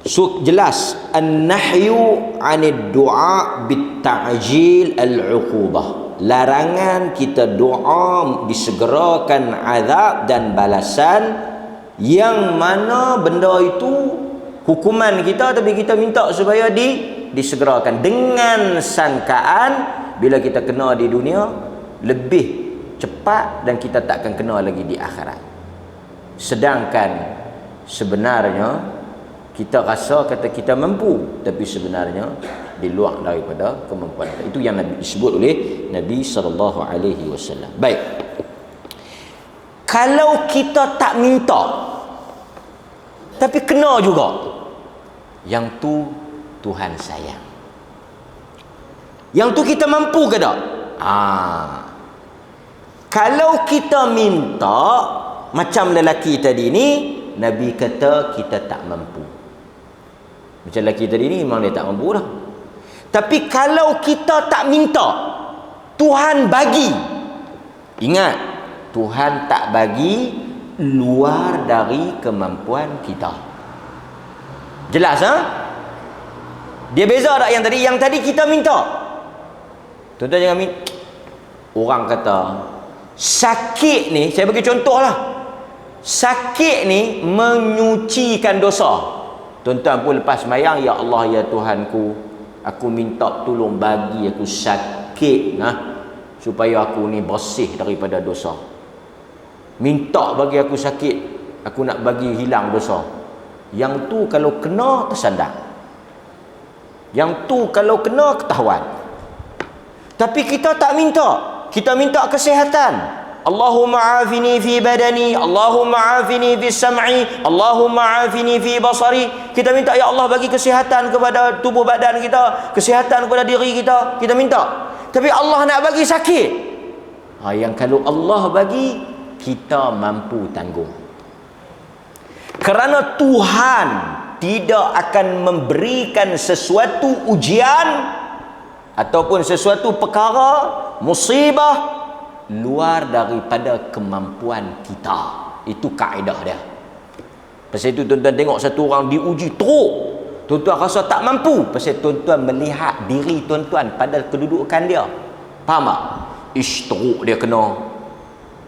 So jelas an-nahyu 'anid du'a bit ta'jil al-'uqubah. Larangan kita doa disegerakan azab dan balasan, yang mana benda itu hukuman kita, tapi kita minta supaya disegerakan dengan sangkaan bila kita kena di dunia lebih cepat dan kita takkan kena lagi di akhirat. Sedangkan sebenarnya kita rasa kata kita mampu, tapi sebenarnya di luar daripada kemampuan kita. Itu yang Nabi disebut oleh Nabi SAW. Baik. Kalau kita tak minta tapi kena juga, yang tu Tuhan sayang. Yang tu kita mampu ke tak? Kalau kita minta macam lelaki tadi ni, Nabi kata kita tak mampu. Macam lelaki tadi ni memang dia tak mampu dah. Tapi kalau kita tak minta, Tuhan bagi. Ingat, Tuhan tak bagi luar dari kemampuan kita. Jelas ha? Dia beza tak yang tadi? Yang tadi kita minta. Tuan-tuan jangan minta. Orang kata sakit ni, saya bagi contoh lah. Sakit ni menyucikan dosa. Tuan-tuan pun lepas sembahyang, ya Allah ya Tuhanku, aku minta tolong bagi aku sakit supaya aku ni bersih daripada dosa. Minta bagi aku sakit, aku nak bagi hilang dosa. Yang tu kalau kena tersandar. Yang tu kalau kena ketahuan. Tapi kita tak minta. Kita minta kesihatan. Allahumma afini fi badani, Allahumma afini fi sam'i, Allahumma afini fi basari. Kita minta, ya Allah bagi kesihatan kepada tubuh badan kita, kesihatan kepada diri kita. Kita minta. Tapi Allah nak bagi sakit. Yang kalau Allah bagi, kita mampu tanggung. Kerana Tuhan tidak akan memberikan sesuatu ujian ataupun sesuatu perkara, musibah luar daripada kemampuan kita. Itu kaedah dia. Pasal itu tuan-tuan tengok satu orang diuji teruk, tuan-tuan rasa tak mampu. Pasal tuan-tuan melihat diri tuan-tuan pada kedudukan dia. Faham tak? Ish, teruk dia kena.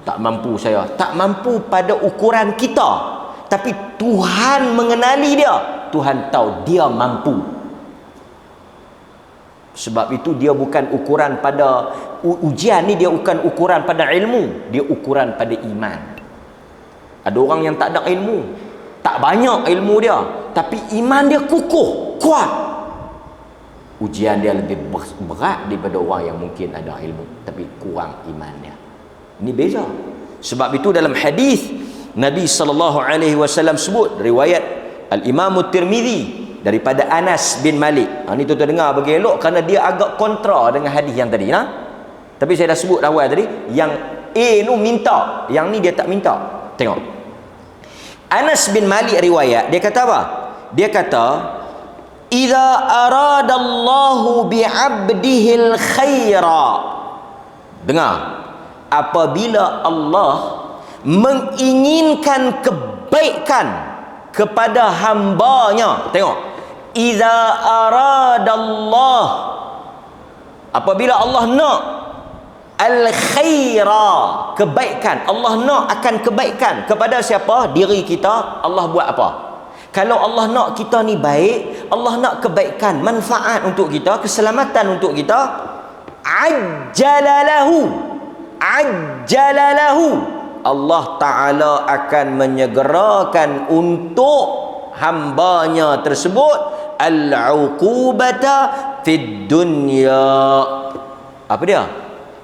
Tak mampu saya. Tak mampu pada ukuran kita. Tapi Tuhan mengenali dia. Tuhan tahu dia mampu. Sebab itu dia bukan ukuran pada ujian ni, dia bukan ukuran pada ilmu, dia ukuran pada iman. Ada orang yang tak ada ilmu, tak banyak ilmu dia, tapi iman dia kukuh, kuat. Ujian dia lebih berat daripada orang yang mungkin ada ilmu tapi kurang iman dia. Ini beza. Sebab itu dalam hadis Nabi SAW sebut, riwayat Al-Imam Tirmizi daripada Anas bin Malik. Ni tuan-tuan dengar bagi elok kerana dia agak kontra dengan hadis yang tadi. Tapi saya dah sebut awal tadi, yang A tu minta, yang ni dia tak minta. Tengok. Anas bin Malik riwayat, dia kata apa? Dia kata, "Idza aradallahu bi'abdihil khaira." Dengar. Apabila Allah menginginkan kebaikan kepada hambanya. Tengok. Iza aradallah, apabila Allah nak al-khaira, kebaikan, Allah nak akan kebaikan kepada siapa? Diri kita. Allah buat apa? Kalau Allah nak kita ni baik, Allah nak kebaikan, manfaat untuk kita, keselamatan untuk kita, ajjalalahu, Allah Ta'ala akan menyegerakan untuk hambanya tersebut al-uqubata fid dunya. Apa dia?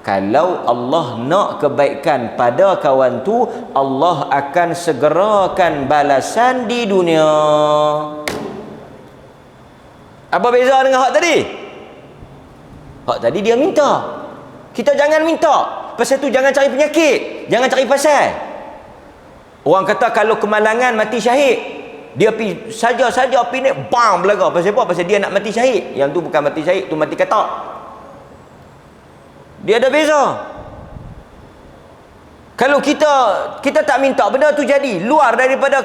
Kalau Allah nak kebaikan pada kawan tu, Allah akan segerakan balasan di dunia. Apa beza dengan hak tadi? Hak tadi dia minta. Kita jangan minta. Pasal tu jangan cari penyakit, jangan cari pasal. Orang kata kalau kemalangan mati syahid, dia pergi saja-saja pergi ni bang belaga. Pasal apa? Pasal dia nak mati syahid. Yang tu bukan mati syahid, tu mati katak. Dia ada beza. Kalau kita tak minta benda tu jadi luar daripada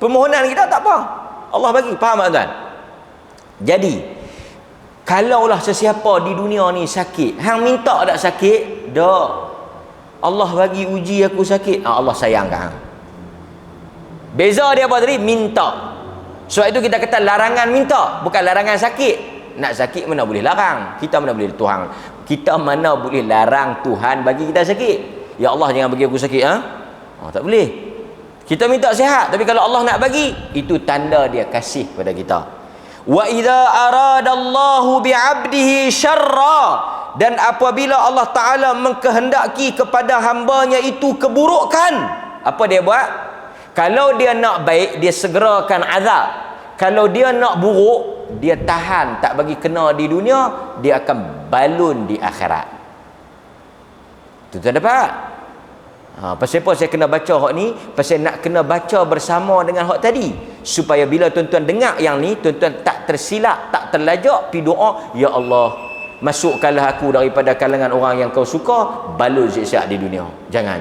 permohonan kita, tak apa, Allah bagi. Faham tak tuan? Jadi kalaulah sesiapa di dunia ni sakit, hang minta tak sakit? Dak. Allah bagi uji aku sakit, Allah sayangkan hang. Beza dia apa tadi? Minta. Sebab itu kita kata larangan minta, bukan larangan sakit. Nak sakit mana boleh larang. Kita mana boleh Tuhan. Kita mana boleh larang Tuhan bagi kita sakit. Ya Allah jangan bagi aku sakit, tak boleh. Kita minta sihat, tapi kalau Allah nak bagi, itu tanda dia kasih pada kita. Wa idza aradallahu bi'abdihi syarra, dan apabila Allah Ta'ala mengkehendaki kepada hambanya itu keburukan, apa dia buat? Kalau dia nak baik, dia segerakan azab. Kalau dia nak buruk, dia tahan, tak bagi kena di dunia, dia akan balun di akhirat. Tuan-tuan dapat? Pasal apa saya kena baca hak ni? Pasal nak kena baca bersama dengan hak tadi, supaya bila tuan-tuan dengar yang ni, tuan-tuan tak tersilap, tak terlajak, pi doa, ya Allah, masukkanlah aku daripada kalangan orang yang kau suka, balul siksa di dunia. Jangan.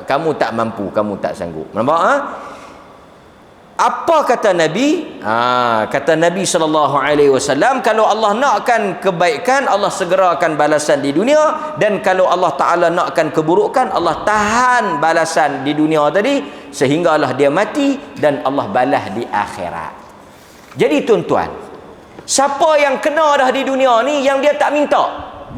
Kamu tak mampu, kamu tak sanggup. Nampak ha? Apa kata Nabi? Kata Nabi SAW, kalau Allah nakkan kebaikan, Allah segerakan balasan di dunia, dan kalau Allah Ta'ala nakkan keburukan, Allah tahan balasan di dunia tadi sehinggalah dia mati, dan Allah balas di akhirat. Jadi tuan-tuan, siapa yang kena dah di dunia ni, yang dia tak minta,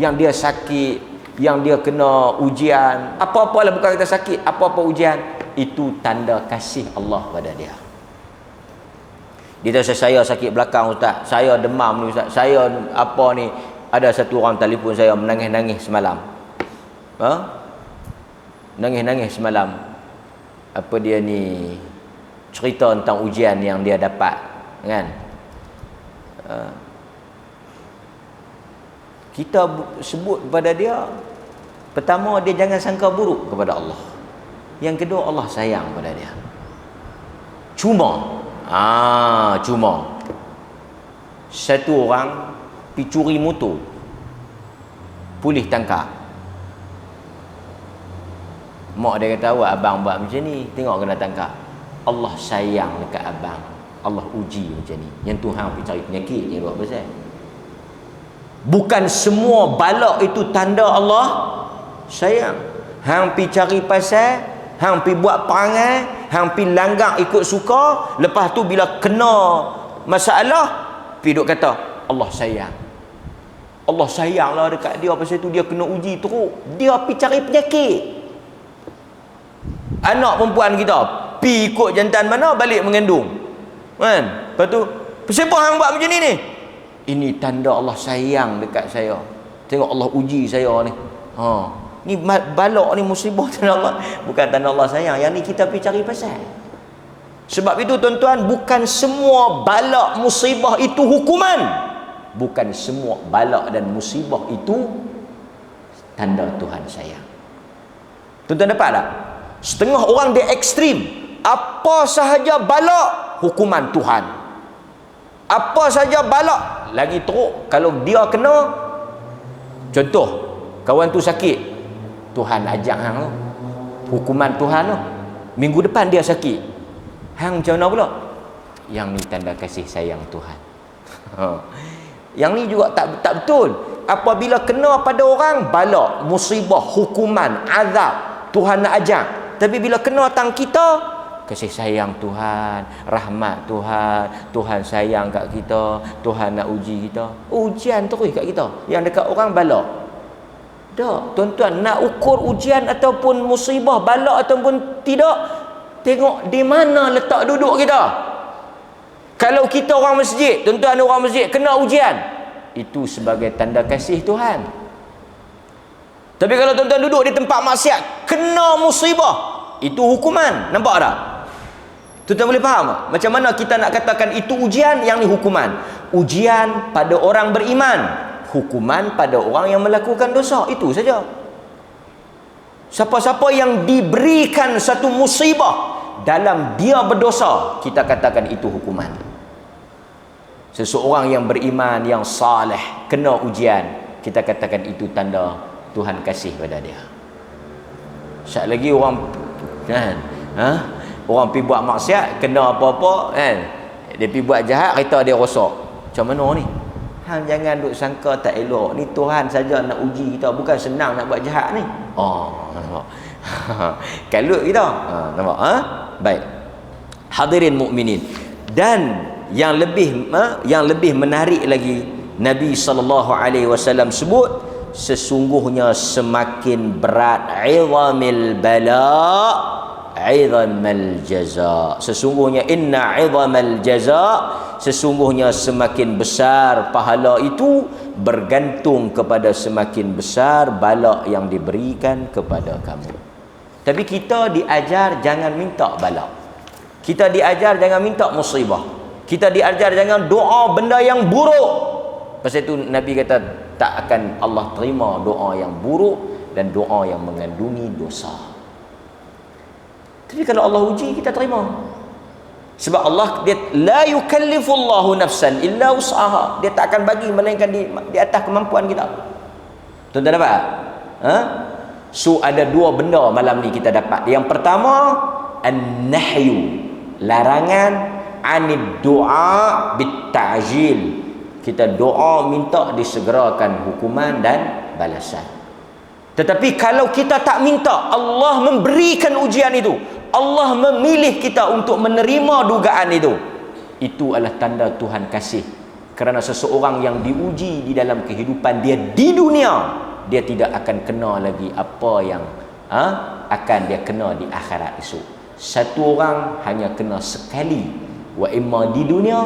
yang dia sakit, yang dia kena ujian, apa-apalah, bukan kata sakit, apa-apa ujian, itu tanda kasih Allah pada dia. Dia kata, saya sakit belakang Ustaz, saya demam ni Ustaz, saya apa ni, ada satu orang telefon saya menangis-nangis semalam. Nangis-nangis semalam. Apa dia ni, cerita tentang ujian yang dia dapat, kan? Kita sebut kepada dia, pertama, dia jangan sangka buruk kepada Allah. Yang kedua, Allah sayang pada dia. Cuma satu orang pergi curi motor, polis tangkap. Mak dia kata, awak abang buat macam ni, tengok kena tangkap. Allah sayang dekat abang, Allah uji macam ni. Yang Tuhan pergi cari penyakit yang buat pasal. Bukan semua balak itu tanda Allah sayang. Hang pergi cari pasal, hang pergi buat perangai, hang pergi langgar ikut suka, lepas tu bila kena masalah, pergi duk kata Allah sayang. Allah sayanglah dekat dia, pasal tu dia kena uji teruk. Dia pergi cari penyakit. Anak perempuan kita pergi ikut jantan mana, balik mengandung, kan? Lepas tu, kenapa hang buat macam ni? Ini tanda Allah sayang dekat saya. Tengok Allah uji saya ni. Ni balak ni, musibah tanda Allah, bukan tanda Allah sayang. Yang ni kita pergi cari pasal. Sebab itu tuan-tuan, bukan semua balak musibah itu hukuman. Bukan semua balak dan musibah itu tanda Tuhan sayang. Tuan-tuan dapat tak? Setengah orang dia ekstrim. Apa sahaja balak, hukuman Tuhan. Apa sahaja balak, lagi teruk kalau dia kena. Contoh, kawan tu sakit, Tuhan ajak hang tu, hukuman Tuhan tu. Minggu depan dia sakit, hang macam mana pula? Yang ni tanda kasih sayang Tuhan. Yang ni juga tak betul. Apabila kena pada orang, balak, musibah, hukuman, azab, Tuhan nak ajak. Tapi bila kena tang kita, kasih sayang Tuhan, rahmat Tuhan, Tuhan sayang kat kita, Tuhan nak uji kita. Ujian terus kat kita. Yang dekat orang balak. Tak, tuan-tuan, nak ukur ujian ataupun musibah, balak ataupun tidak, tengok di mana letak duduk kita. Kalau kita orang masjid, tuan-tuan orang masjid kena ujian, itu sebagai tanda kasih Tuhan. Tapi kalau tuan-tuan duduk di tempat maksiat, kena musibah, itu hukuman. Nampak tak? Tuan-tuan boleh faham tak? Macam mana kita nak katakan itu ujian, yang ni hukuman. Ujian pada orang beriman, hukuman pada orang yang melakukan dosa. Itu saja. Siapa-siapa yang diberikan satu musibah dalam dia berdosa, kita katakan itu hukuman. Seseorang yang beriman, yang saleh, kena ujian, kita katakan itu tanda Tuhan kasih pada dia. Sekali lagi orang, kan, orang pergi buat maksiat, kena apa-apa, kan, dia pergi buat jahat, kereta dia rosak. Macam mana ni? Hang jangan duk sangka tak elok. Ni Tuhan saja nak uji kita, bukan senang nak buat jahat ni. Nampak. Kalut kita. Nampak? Baik. Hadirin mukminin. Dan yang lebih menarik lagi, Nabi SAW sebut, sesungguhnya semakin berat izamil bala, izamal jaza. Sesungguhnya inna izamal jaza, sesungguhnya semakin besar pahala itu bergantung kepada semakin besar bala yang diberikan kepada kamu. Tapi kita diajar jangan minta bala, kita diajar jangan minta musibah, kita diajar jangan doa benda yang buruk. Pasal itu Nabi kata, tak akan Allah terima doa yang buruk dan doa yang mengandungi dosa. Tapi kalau Allah uji, kita terima. Sebab Allah, dia la yukallifullahu nafsan illa wus'aha. Dia tak akan bagi melainkan di atas kemampuan kita. Tuan-tuan dapat? Ha? So ada dua benda malam ni kita dapat. Yang pertama, an-nahyu, larangan anid du'a bit ta'jil. Kita doa minta disegerakan hukuman dan balasan. Tetapi kalau kita tak minta, Allah memberikan ujian itu, Allah memilih kita untuk menerima dugaan itu, itu adalah tanda Tuhan kasih. Kerana seseorang yang diuji di dalam kehidupan dia di dunia, dia tidak akan kena lagi apa yang akan dia kena di akhirat esok. Satu orang hanya kena sekali, wa imma di dunia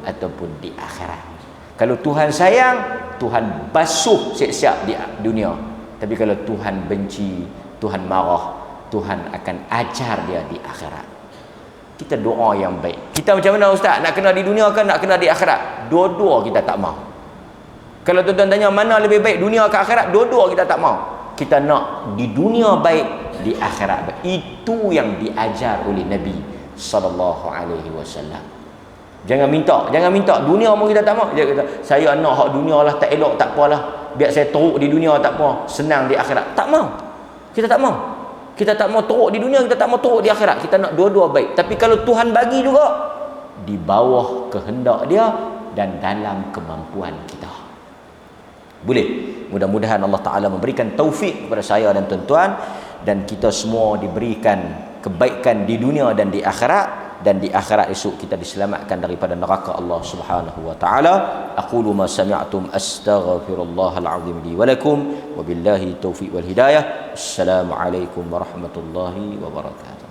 ataupun di akhirat. Kalau Tuhan sayang, Tuhan basuh siap-siap di dunia. Tapi kalau Tuhan benci, Tuhan marah, Tuhan akan ajar dia di akhirat. Kita doa yang baik. Kita macam mana ustaz? Nak kena di dunia ke nak kena di akhirat? Dua-dua kita tak mau. Kalau tuan-tuan tanya mana lebih baik, dunia ke akhirat? Dua-dua kita tak mau. Kita nak di dunia baik, di akhirat baik. Itu yang diajar oleh Nabi sallallahu alaihi wasallam. Jangan minta dunia pun kita tak mau. Dia kata, saya nak hak dunia lah, tak elok, tak apalah. Biar saya teruk di dunia, tak apa, senang di akhirat. Tak mau. Kita tak mau. Kita tak mau teruk di dunia, kita tak mau teruk di akhirat. Kita nak dua-dua baik. Tapi kalau Tuhan bagi juga, di bawah kehendak dia dan dalam kemampuan kita. Boleh. Mudah-mudahan Allah Ta'ala memberikan taufik kepada saya dan tuan-tuan, dan kita semua diberikan kebaikan di dunia dan di akhirat, dan di akhirat esok kita diselamatkan daripada neraka Allah Subhanahu wa taala. Aqulu ma sami'tum astaghfirullahal azim li wa lakum wa billahi taufiq wal hidayah. Assalamualaikum warahmatullahi wabarakatuh.